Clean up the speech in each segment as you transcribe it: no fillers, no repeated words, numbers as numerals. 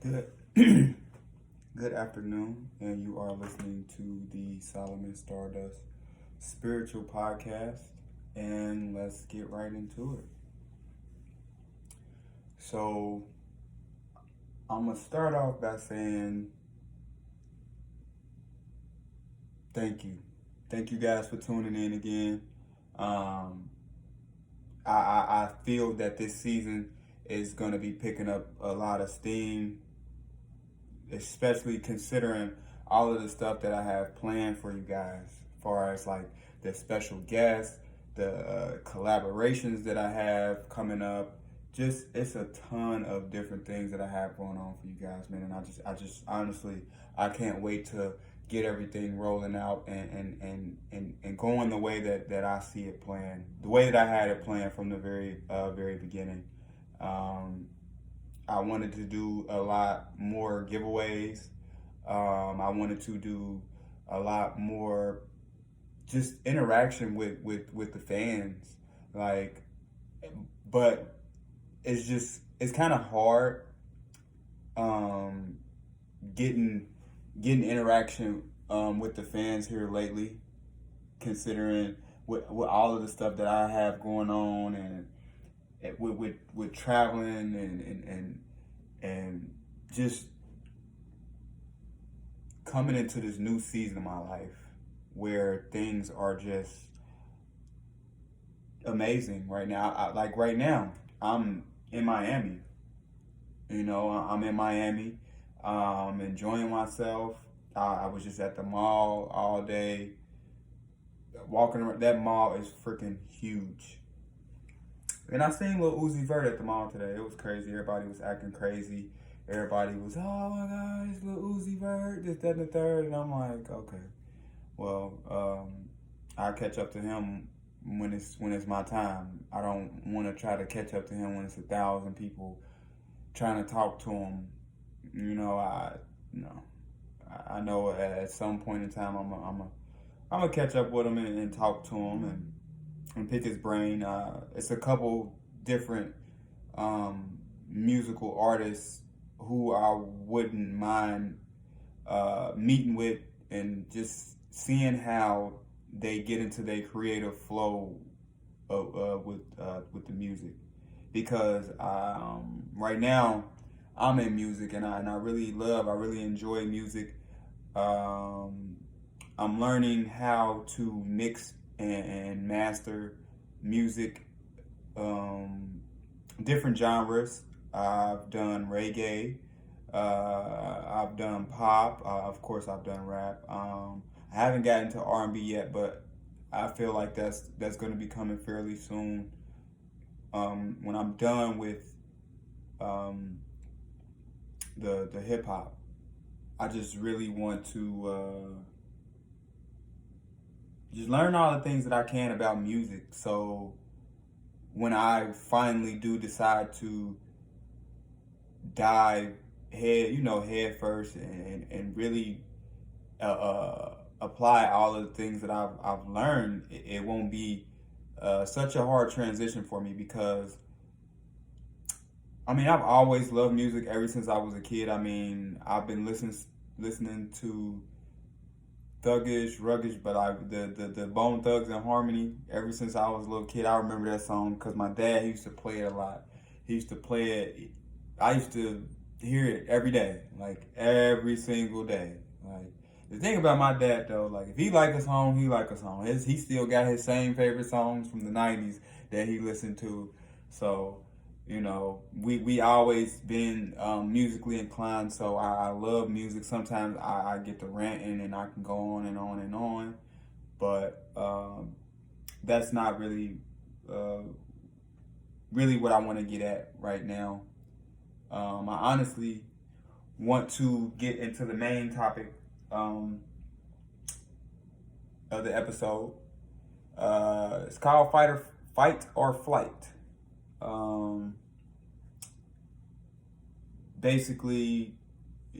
Good, good afternoon, and you are listening to the Solomon Stardust Spiritual Podcast, and let's get right into it. So, I'm gonna start off by saying thank you guys for tuning in again. Um, I feel that this season is gonna be picking up a lot of steam, especially considering all of the stuff that I have planned for you guys, as far as like the special guests, the collaborations that I have coming up. Just it's a ton of different things that I have going on for you guys, man. And I just honestly, I can't wait to get everything rolling out and going the way that I see it planned, the way that I had it planned from the very beginning. Um, I wanted to do a lot more giveaways. I wanted to do a lot more just interaction with the fans. Like, but it's kind of hard um, getting interaction with the fans here lately, considering with all of the stuff that I have going on and with traveling and just coming into this new season of my life where things are just amazing right now. Like right now, I'm in Miami. I'm in Miami, enjoying myself. I was just at the mall all day, walking around. That mall is freaking huge. And I seen Lil Uzi Vert at the mall today. It was crazy. Everybody was acting crazy. Everybody was, oh my gosh, Lil Uzi Vert, this, that, and the third. And I'm like, okay, well, I'll catch up to him when it's my time. I don't want to try to catch up to him when it's 1,000 people trying to talk to him. No. I know at some point in time I'm gonna catch up with him and talk to him and pick his brain. It's a couple different musical artists who I wouldn't mind meeting with and just seeing how they get into their creative flow with the music. Because right now I'm in music and I really enjoy music. I'm learning how to mix and master music, different genres. I've done reggae, I've done pop, of course I've done rap. I haven't gotten to R&B yet, but I feel like that's going to be coming fairly soon. When I'm done with the hip hop, I just really want to just learn all the things that I can about music. So when I finally do decide to dive head first and really apply all of the things that I've learned, it won't be such a hard transition for me because I've always loved music ever since I was a kid. I've been listening to thuggish, ruggish, but the Bone Thugs and Harmony ever since I was a little kid. I remember that song because my dad used to play it a lot. He used to play it. I used to hear it every day, like every single day. Like the thing about my dad though, like if he like a song, he like a song. He still got his same favorite songs from the '90s that he listened to. So we always been musically inclined, so I love music. Sometimes I get to ranting and I can go on and on and on, but that's not really what I want to get at right now. I honestly want to get into the main topic of the episode. It's called Fight or Flight. Basically, I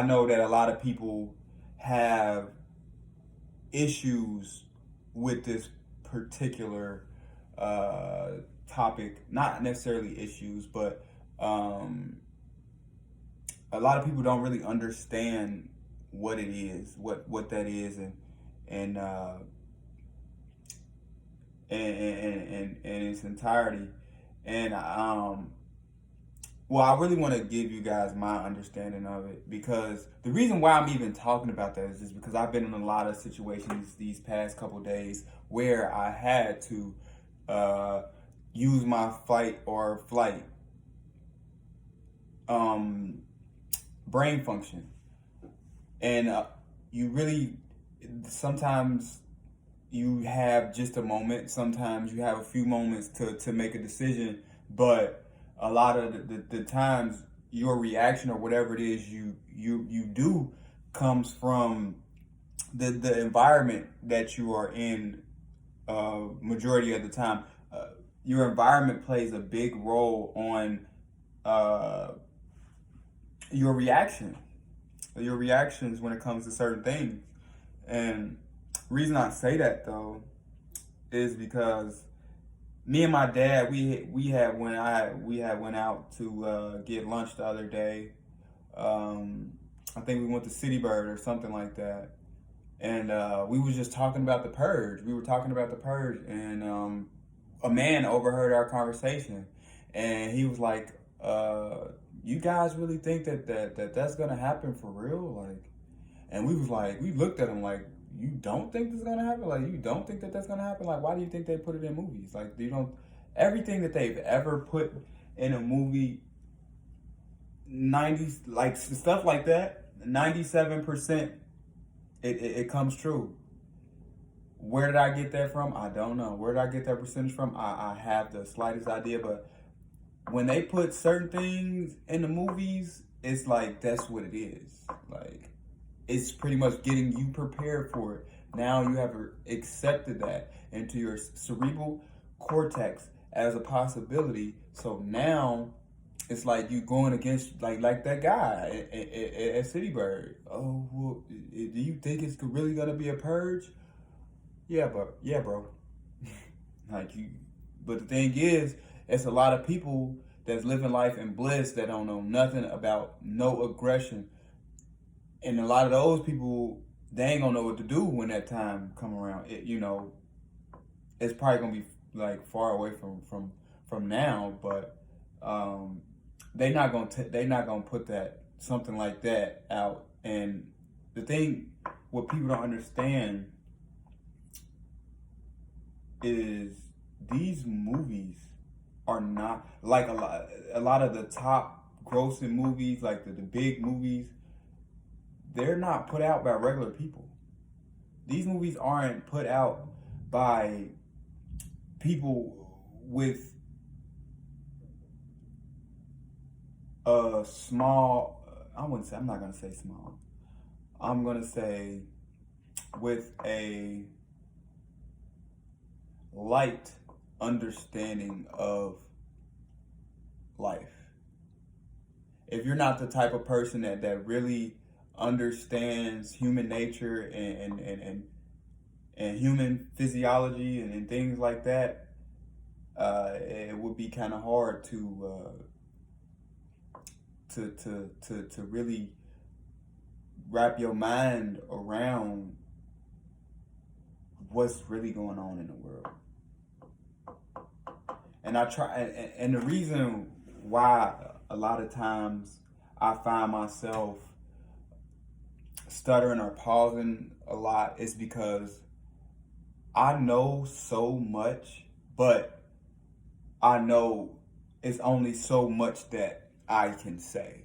know that a lot of people have issues with this particular topic. Not necessarily issues, but um, a lot of people don't really understand what it is, what that is, and uh, in its entirety. And well, I really want to give you guys my understanding of it, because the reason why I'm even talking about that is just because I've been in a lot of situations these past couple days where I had to uh, use my fight or flight um, brain function, and you really sometimes you have just a moment. Sometimes you have a few moments to make a decision, but a lot of the times your reaction or whatever it is you do comes from the environment that you are in. Majority of the time, your environment plays a big role on uh, your reaction, your reactions when it comes to certain things. And reason I say that though is because me and my dad, we had went out to get lunch the other day. I think we went to City Bird or something like that, and we was just talking about the purge. We were talking about the purge, and a man overheard our conversation, and he was like, "You guys really think that's gonna happen for real?" Like, and we was like, we looked at him like, you don't think this is gonna happen? Like, you don't think that that's gonna happen? Like, why do you think they put it in movies? Like, you don't. Everything that they've ever put in a movie, 90s, like stuff like that, 97%, it comes true. Where did I get that from? I don't know. Where did I get that percentage from? I have the slightest idea, but when they put certain things in the movies, it's like that's what it is. Like, it's pretty much getting you prepared for it. Now you have accepted that into your cerebral cortex as a possibility. So now it's like you going against like that guy at City Bird. Oh, well, do you think it's really gonna be a purge? Yeah, bro. Like you, but the thing is, it's a lot of people that's living life in bliss that don't know nothing about no aggression, and a lot of those people, they ain't gonna know what to do when that time come around. It's probably gonna be like far away from now, but um, they not gonna put that something like that out. And the thing, what people don't understand is these movies are not like a lot of the top grossing movies, like the big movies, they're not put out by regular people. These movies aren't put out by people with a small, I wouldn't say, I'm not going to say small. I'm going to say with a light understanding of life. If you're not the type of person that really understands human nature and human physiology and things like that, it would be kind of hard to really wrap your mind around what's really going on in the world. And I try, and the reason why a lot of times I find myself stuttering or pausing a lot is because I know so much, but I know it's only so much that I can say.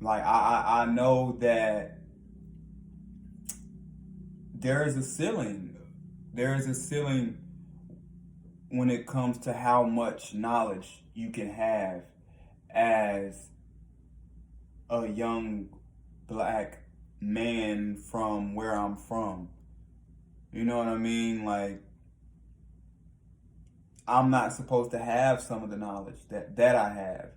Like I know that there is a ceiling. There is a ceiling when it comes to how much knowledge you can have as a young black man from where I'm from. You know what I mean? Like, I'm not supposed to have some of the knowledge that I have.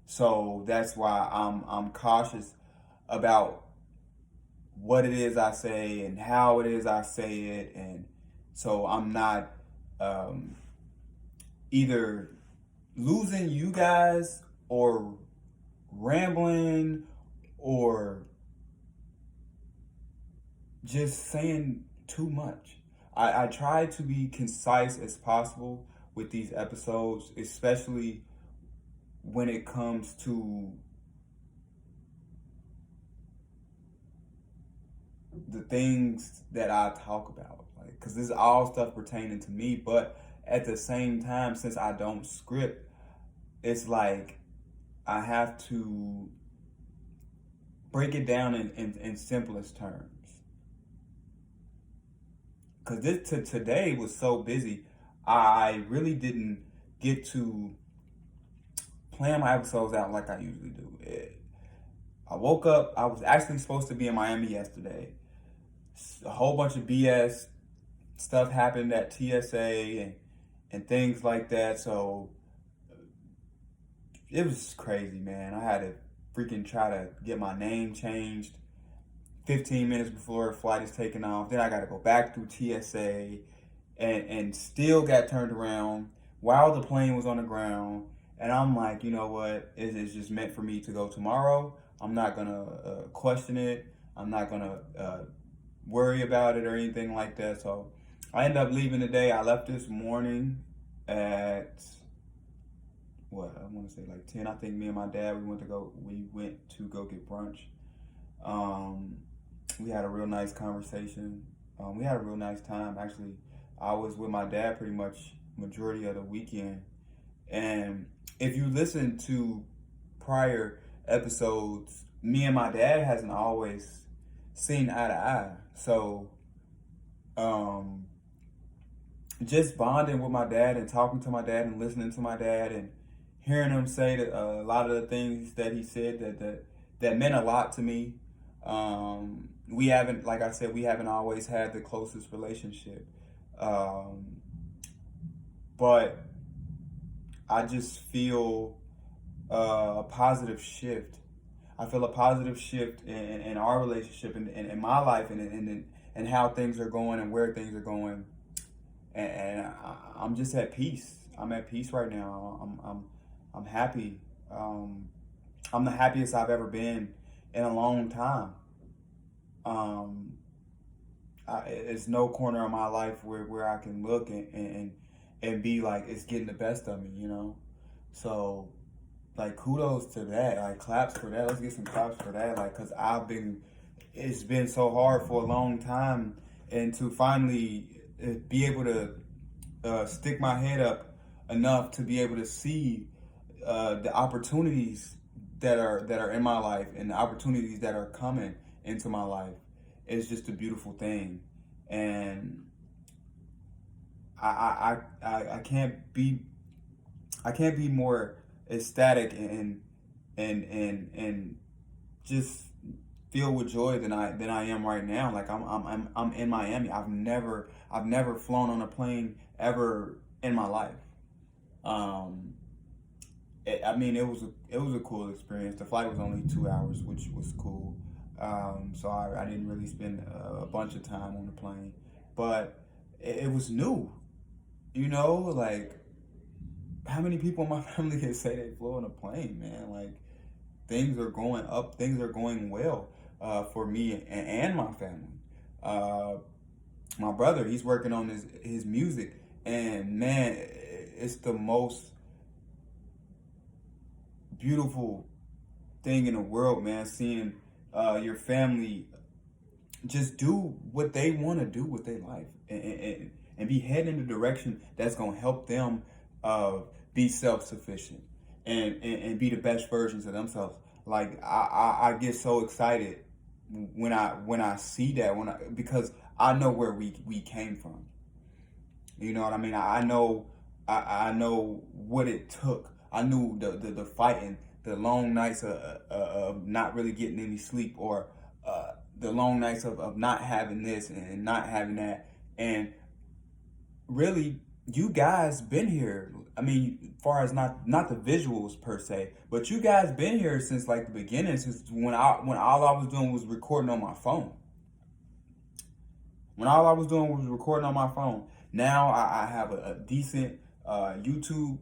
So that's why I'm cautious about what it is I say and how it is I say it, and so I'm not um, either losing you guys or rambling or just saying too much. I try to be concise as possible with these episodes, especially when it comes to the things that I talk about. Like, because this is all stuff pertaining to me, but at the same time, since I don't script, it's like I have to break it down in simplest terms. Because today was so busy, I really didn't get to plan my episodes out like I usually do. I woke up, I was actually supposed to be in Miami yesterday. A whole bunch of BS stuff happened at TSA and things like that. So it was crazy, man. I had to freaking try to get my name changed 15 minutes before the flight is taking off. Then I got to go back through TSA and still got turned around while the plane was on the ground. And I'm like, you know what? It's just meant for me to go tomorrow. I'm not going to question it. I'm not going to worry about it or anything like that. So I ended up leaving today. I left this morning at what I want to say like 10. I think me and my dad we went to go get brunch. We had a real nice conversation. We had a real nice time. Actually, I was with my dad pretty much majority of the weekend. And if you listen to prior episodes, me and my dad hasn't always seen eye to eye. So, just bonding with my dad and talking to my dad and listening to my dad and hearing him say that a lot of the things that he said that meant a lot to me. We haven't, like I said, we haven't always had the closest relationship, but I just feel a positive shift. I feel a positive shift in our relationship and in my life and how things are going and where things are going. I'm just at peace. I'm at peace right now. I'm happy. I'm the happiest I've ever been in a long time. It's no corner of my life where I can look and be like it's getting the best of me, you know. So like kudos to that. Like claps for that. Let's get some claps for that. Like because it's been so hard for a long time, and to finally be able to stick my head up enough to be able to see the opportunities that are in my life and the opportunities that are coming into my life is just a beautiful thing. And I can't be more ecstatic and just filled with joy than I am right now. Like I'm in Miami. I've never flown on a plane ever in my life. I mean, it was a cool experience. The flight was only 2 hours, which was cool. So I didn't really spend a bunch of time on the plane, but it was new. You know, like how many people in my family can say they flew on a plane, man? Like things are going up, things are going well for me and my family. My brother, he's working on his music, and man, it's the most beautiful thing in the world, man. Seeing your family just do what they want to do with their life and be heading in the direction that's going to help them be self-sufficient and be the best versions of themselves. Like I get so excited when I see that because I know where we came from. You know what I mean? I know what it took. I knew the fighting, the long nights of not really getting any sleep, or the long nights of not having this and not having that. And really, you guys been here. I mean, as far as not the visuals per se, but you guys been here since like the beginning, since when all I was doing was recording on my phone. When all I was doing was recording on my phone. Now I have a decent YouTube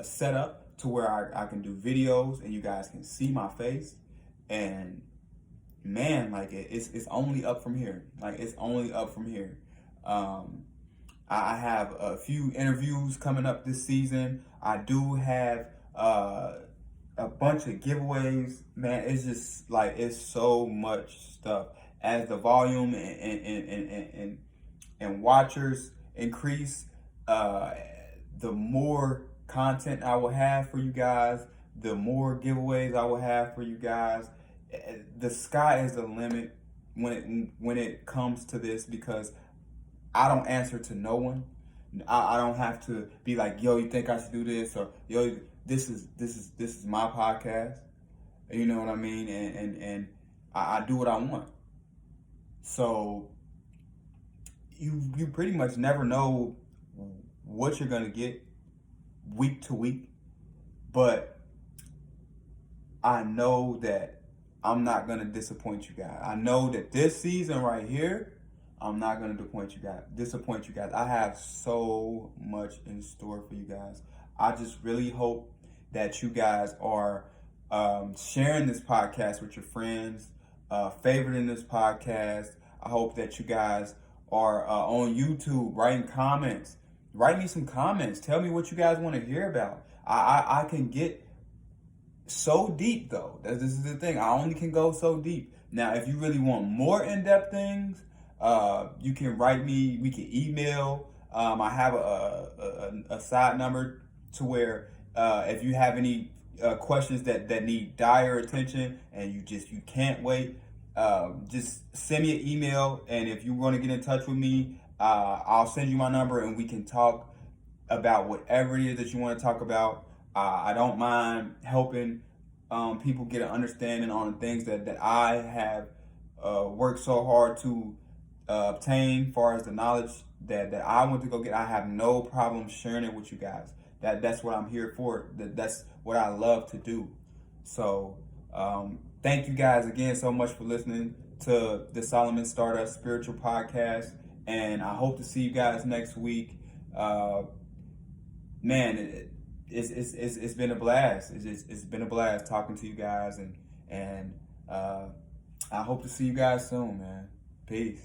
set up to where I can do videos and you guys can see my face. And man, like it's only up from here. Like it's only up from here. I have a few interviews coming up this season. I do have a bunch of giveaways. Man, it's just like it's so much stuff. As the volume and watchers increase, the more content I will have for you guys, the more giveaways I will have for you guys. The sky is the limit when it comes to this, because I don't answer to no one. I don't have to be like, yo, you think I should do this, or yo, this is my podcast. You know what I mean? And I do what I want. So you pretty much never know what you're gonna get week to week, but I know that I'm not gonna disappoint you guys. I know that this season right here, I'm not gonna disappoint you guys. I have so much in store for you guys. I just really hope that you guys are sharing this podcast with your friends, favoriting this podcast. I hope that you guys are on YouTube writing comments. Write me some comments. Tell me what you guys want to hear about. I can get so deep though. This is the thing. I only can go so deep. Now, if you really want more in-depth things, you can write me. We can email. I have a side number to where if you have any questions that need dire attention and you can't wait, just send me an email. And if you want to get in touch with me, I'll send you my number and we can talk about whatever it is that you want to talk about. I don't mind helping people get an understanding on the things that I have worked so hard to obtain, far as the knowledge that I went to go get. I have no problem sharing it with you guys. That's what I'm here for. That's what I love to do. So thank you guys again so much for listening to the Solomon Stardust Spiritual Podcast, and I hope to see you guys next week. Man, it's been a blast. It's been a blast talking to you guys, and I hope to see you guys soon, man. Peace.